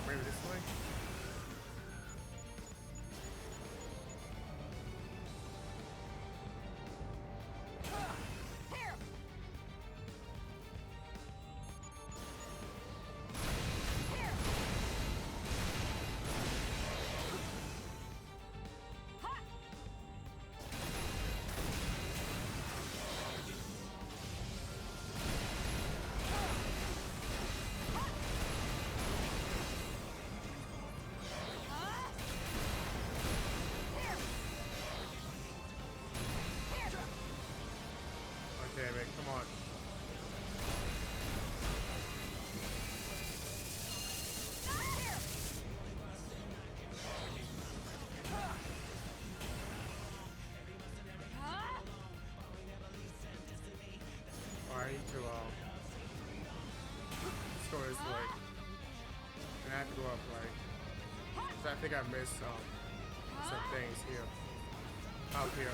Maybe this way? Damn it, come on. I need to, let's go this way. And I have to go up, right? So I think I missed, some things here. Out here.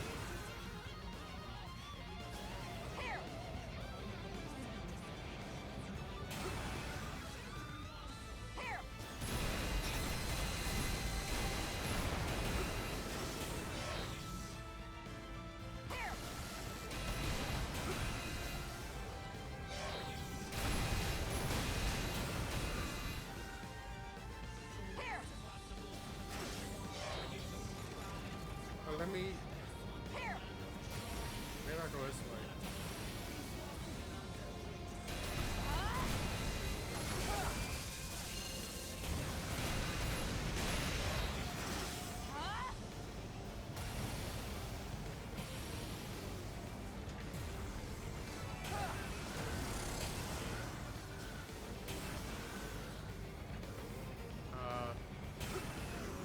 Let me... Maybe I'll go this way.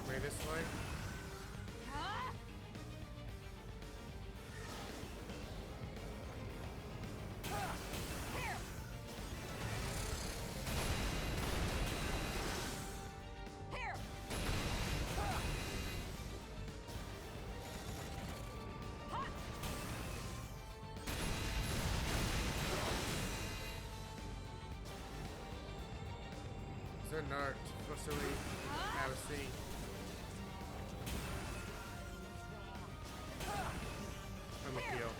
Maybe this way? Is there another facility I haven't seen? Let me heal.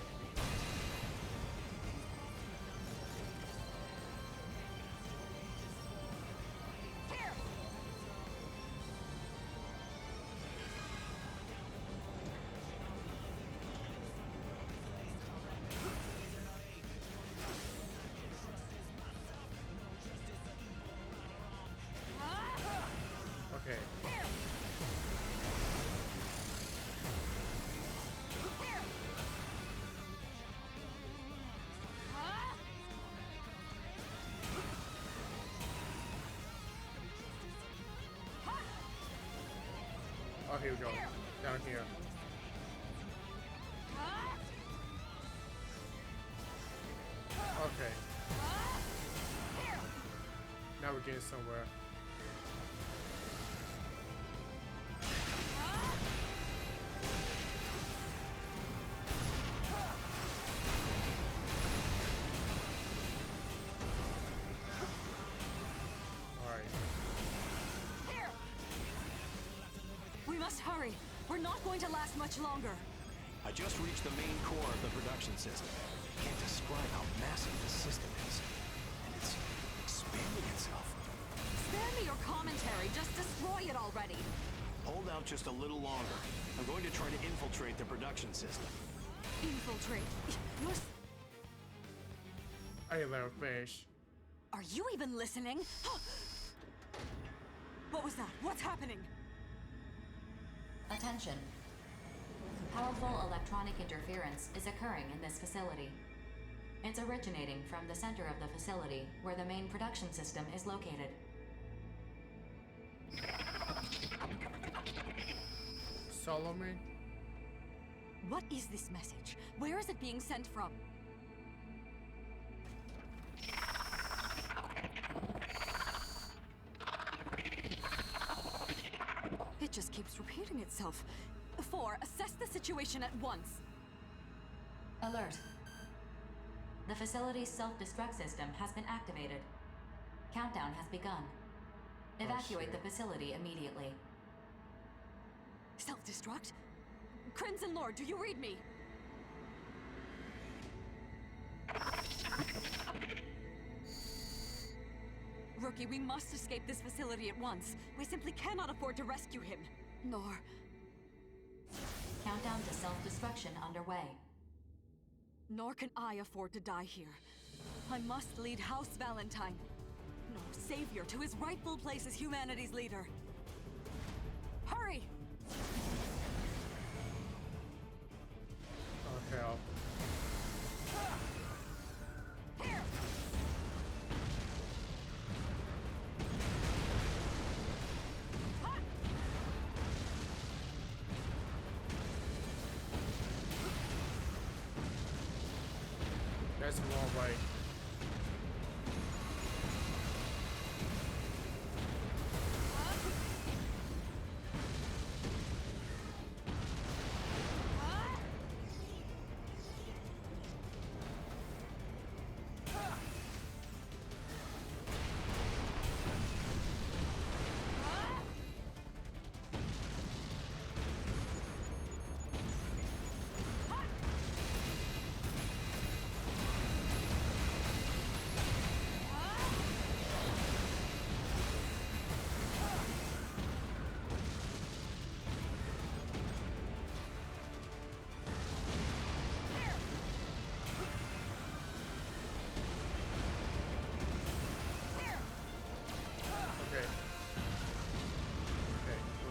Oh, here we go. Down here. Okay. Now we're getting somewhere. We must hurry. We're not going to last much longer. I just reached the main core of the production system. Can't describe how massive this system is. And it's expanding itself. Spare me your commentary. Just destroy it already. Hold out just a little longer. I'm going to try to infiltrate the production system. Infiltrate? You're... Hey, little fish. Are you even listening? What was that? What's happening? Attention. Powerful electronic interference is occurring in this facility. It's originating from the center of the facility, where the main production system is located. Solomon? What is this message? Where is it being sent from? It just keeps repeating itself. 4, assess the situation at once. Alert. The facility's self-destruct system has been activated. Countdown has begun. Evacuate the facility immediately. Self-destruct? Crimson Lord, do you read me? Rookie, we must escape this facility at once. We simply cannot afford to rescue him. Nor... Countdown to self-destruction underway. Nor can I afford to die here. I must lead House Valentine, no, Savior, to his rightful place as humanity's leader. Hurry! Oh, hell. That's the wrong way.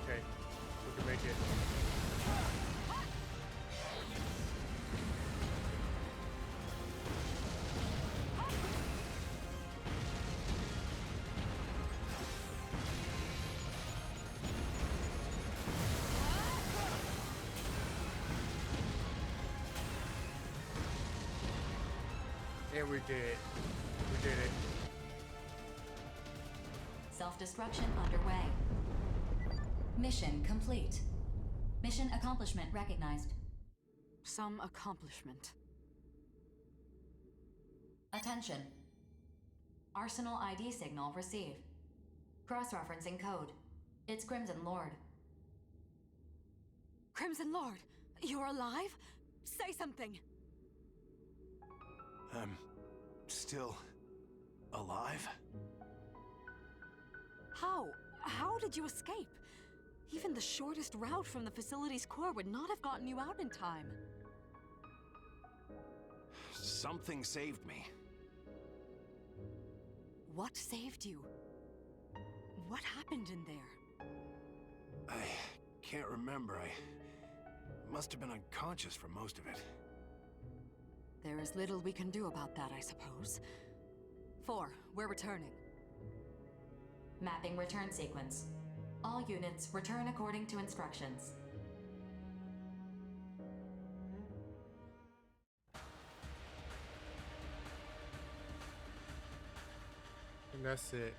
Okay. We can make it. And we did it. We did it. Self-destruction underway. Mission complete. Mission accomplishment recognized. Some accomplishment. Attention. Arsenal ID signal received. Cross-referencing code. It's Crimson Lord. Crimson Lord, you're alive? Say something. I'm still alive? How? How did you escape? Even the shortest route from the facility's core would not have gotten you out in time. Something saved me. What saved you? What happened in there? I can't remember. I must have been unconscious for most of it. There is little we can do about that, I suppose. 4, we're returning. Mapping return sequence. All units return according to instructions. And that's it.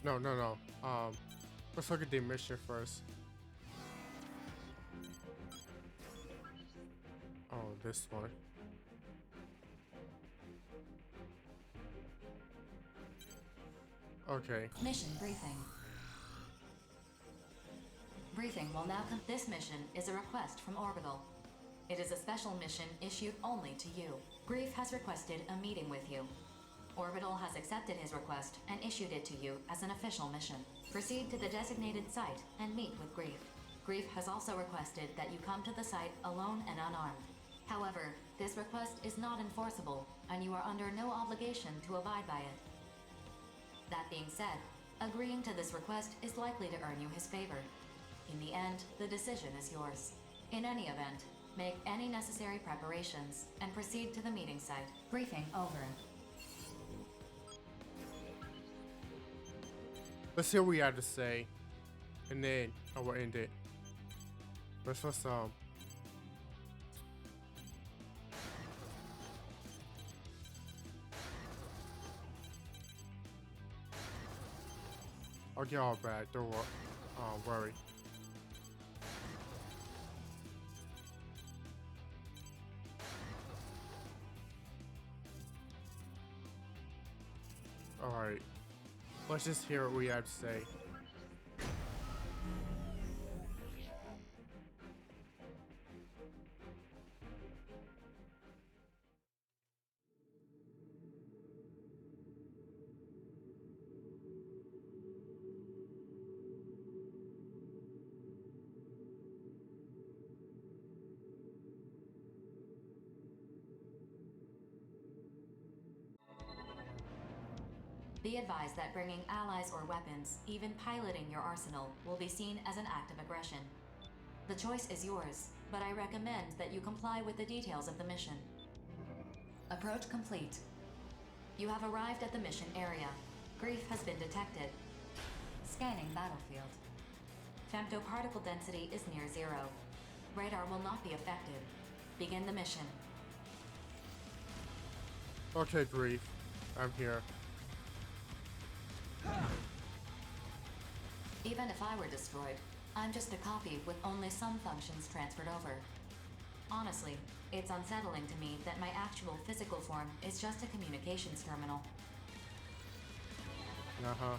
No. Let's look at the mission first. Oh, this one. Okay. Mission briefing. Briefing will now come. This mission is a request from Orbital. It is a special mission issued only to you. Grief has requested a meeting with you. Orbital has accepted his request and issued it to you as an official mission. Proceed to the designated site and meet with Grief. Grief has also requested that you come to the site alone and unarmed. However, this request is not enforceable, and you are under no obligation to abide by it. That being said, agreeing to this request is likely to earn you his favor. In the end, the decision is yours. In any event, make any necessary preparations and proceed to the meeting site. Briefing over. Let's hear what we have to say, and then I will end it. Let's I'll get all back. Don't worry. All right. Let's just hear what we have to say. Be advised that bringing allies or weapons, even piloting your arsenal, will be seen as an act of aggression. The choice is yours, but I recommend that you comply with the details of the mission. Approach complete. You have arrived at the mission area. Grief has been detected. Scanning battlefield. Femtoparticle density is near zero. Radar will not be affected. Begin the mission. Okay, Grief. I'm here. Even if I were destroyed, I'm just a copy with only some functions transferred over. Honestly, it's unsettling to me that my actual physical form is just a communications terminal. Uh-huh.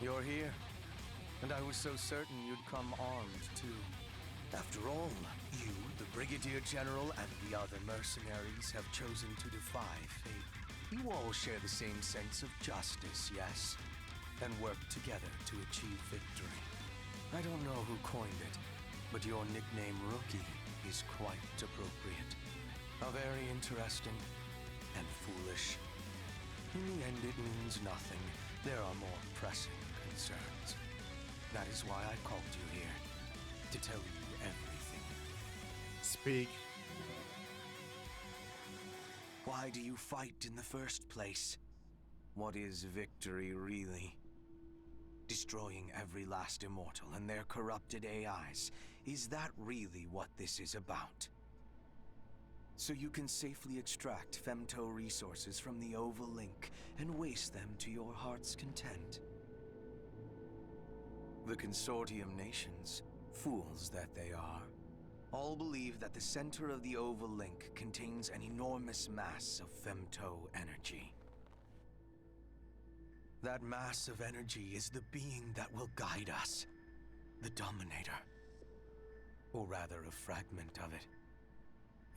You're here, and I was so certain you'd come armed, too. After all, you, the Brigadier General, and the other mercenaries have chosen to defy fate. You all share the same sense of justice, yes? And work together to achieve victory. I don't know who coined it, but your nickname Rookie is quite appropriate. A very interesting and foolish. In the end, it means nothing. There are more pressing concerns. That is why I called you here, to tell you everything. Speak. Why do you fight in the first place? What is victory, really? Destroying every last immortal and their corrupted AIs. Is that really what this is about? So you can safely extract femto resources from the Oval Link and waste them to your heart's content? The Consortium nations, fools that they are, all believe that the center of the Oval Link contains an enormous mass of femto energy. That mass of energy is the being that will guide us. The Dominator. Or rather, a fragment of it.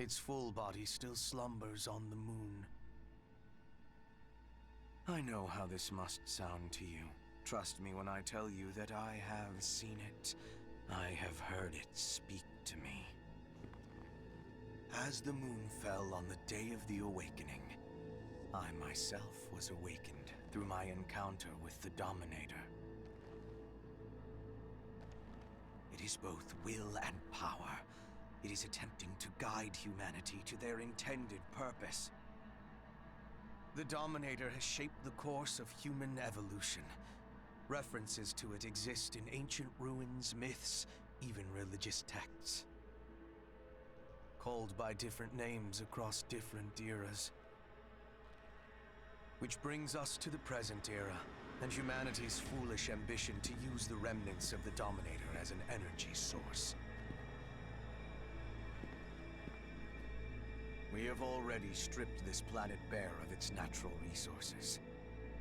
Its full body still slumbers on the moon. I know how this must sound to you. Trust me when I tell you that I have seen it. I have heard it speak to me. As the moon fell on the day of the awakening, I myself was awakened through my encounter with the Dominator. It is both will and power. It is attempting to guide humanity to their intended purpose. The Dominator has shaped the course of human evolution. References to it exist in ancient ruins, myths, even religious texts. Called by different names across different eras. Which brings us to the present era, and humanity's foolish ambition to use the remnants of the Dominator as an energy source. We have already stripped this planet bare of its natural resources,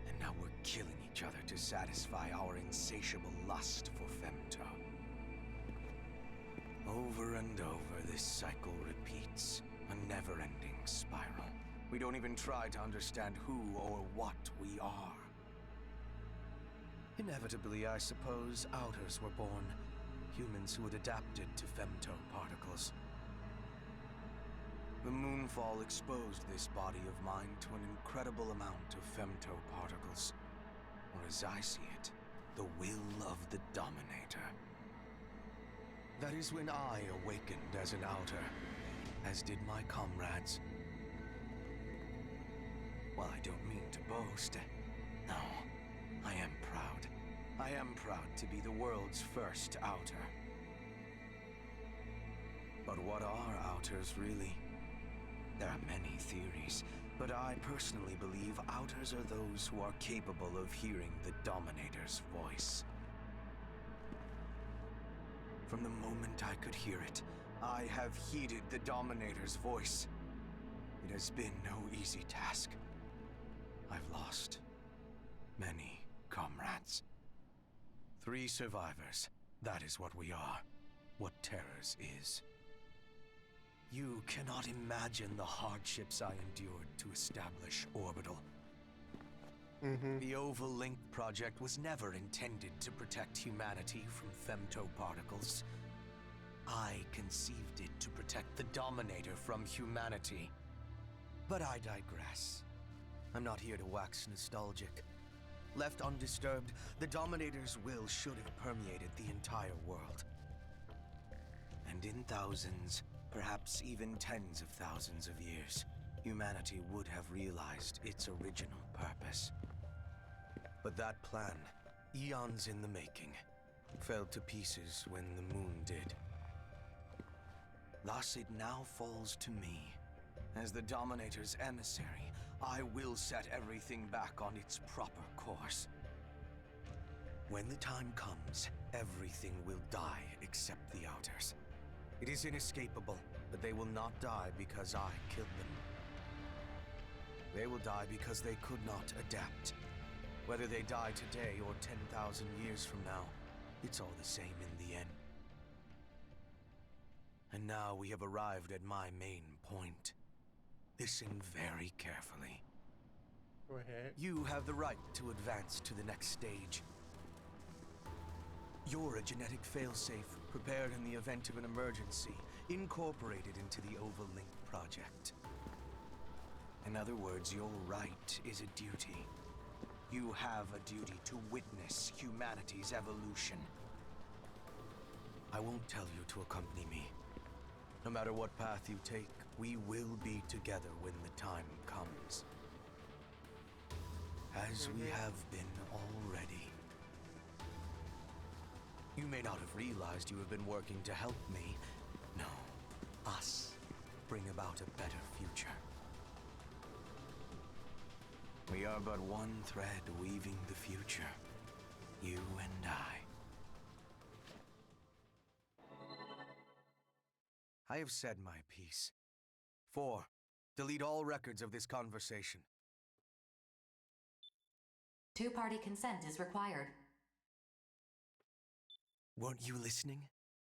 and now we're killing each other to satisfy our insatiable lust for femto. Over and over, this cycle repeats, a never-ending spiral. We don't even try to understand who or what we are. Inevitably, I suppose, Outers were born. Humans who had adapted to femto particles. The Moonfall exposed this body of mine to an incredible amount of femto particles. Or as I see it, the will of the Dominator. That is when I awakened as an Outer, as did my comrades. While I don't mean to boast, no, I am proud. I am proud to be the world's first Outer. But what are Outers really? There are many theories, but I personally believe Outers are those who are capable of hearing the Dominator's voice. From the moment I could hear it, I have heeded the Dominator's voice. It has been no easy task. I've lost many comrades. 3 survivors. That is what we are. What Terrors is. You cannot imagine the hardships I endured to establish Orbital. The Oval Link project was never intended to protect humanity from femto particles. I conceived it to protect the Dominator from humanity. But I digress. I'm not here to wax nostalgic. Left undisturbed, the Dominator's will should have permeated the entire world. And in thousands, perhaps even tens of thousands of years, humanity would have realized its original purpose. But that plan, eons in the making, fell to pieces when the moon did. Thus it now falls to me. As the Dominator's emissary, I will set everything back on its proper course. When the time comes, everything will die except the Outers. It is inescapable, but they will not die because I killed them. They will die because they could not adapt. Whether they die today or 10,000 years from now, it's all the same in the end. And now we have arrived at my main point. Listen very carefully. Go ahead. You have the right to advance to the next stage. You're a genetic failsafe, prepared in the event of an emergency, incorporated into the Oval Link project. In other words, your right is a duty. You have a duty to witness humanity's evolution. I won't tell you to accompany me. No matter what path you take, we will be together when the time comes. As we have been already. You may not have realized you have been working to help me. No, us bring about a better future. We are but one thread weaving the future. You and I have said my piece. 4. Delete all records of this conversation. 2-party consent is required. Weren't you listening?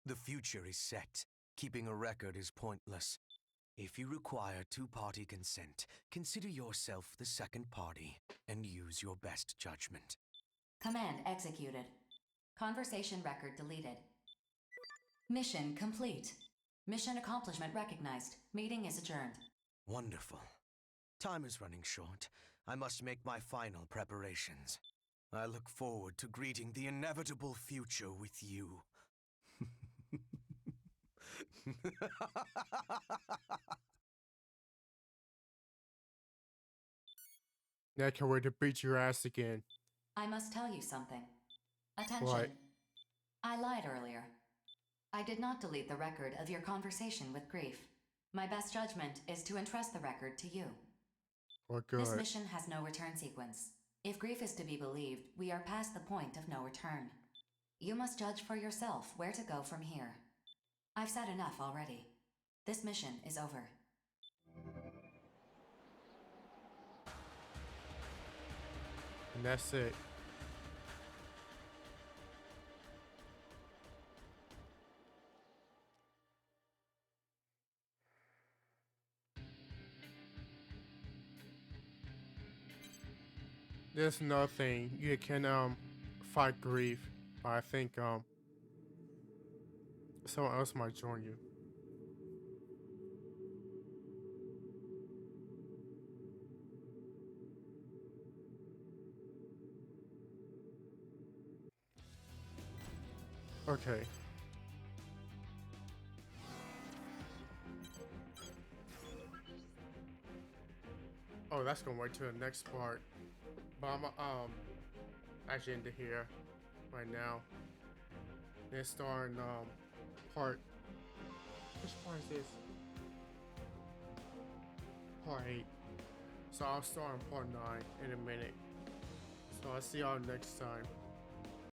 The future is set. Keeping a record is pointless. If you require 2-party consent, consider yourself the second party and use your best judgment. Command executed. Conversation record deleted. Mission complete. Mission accomplishment recognized. Meeting is adjourned. Wonderful. Time is running short. I must make my final preparations. I look forward to greeting the inevitable future with you. I can't wait to beat your ass again. I must tell you something. Attention. What? I lied earlier. I did not delete the record of your conversation with Grief. My best judgment is to entrust the record to you. What good? This mission has no return sequence. If Grief is to be believed, we are past the point of no return. You must judge for yourself where to go from here. I've said enough already. This mission is over. And that's it. There's nothing. You can fight Grief, but I think someone else might join you. Okay. Oh, that's gonna wait till the next part. But I'm actually into here right now. They're starting part. Which part is this? Part 8. So I'll start on part 9 in a minute. So I'll see y'all next time.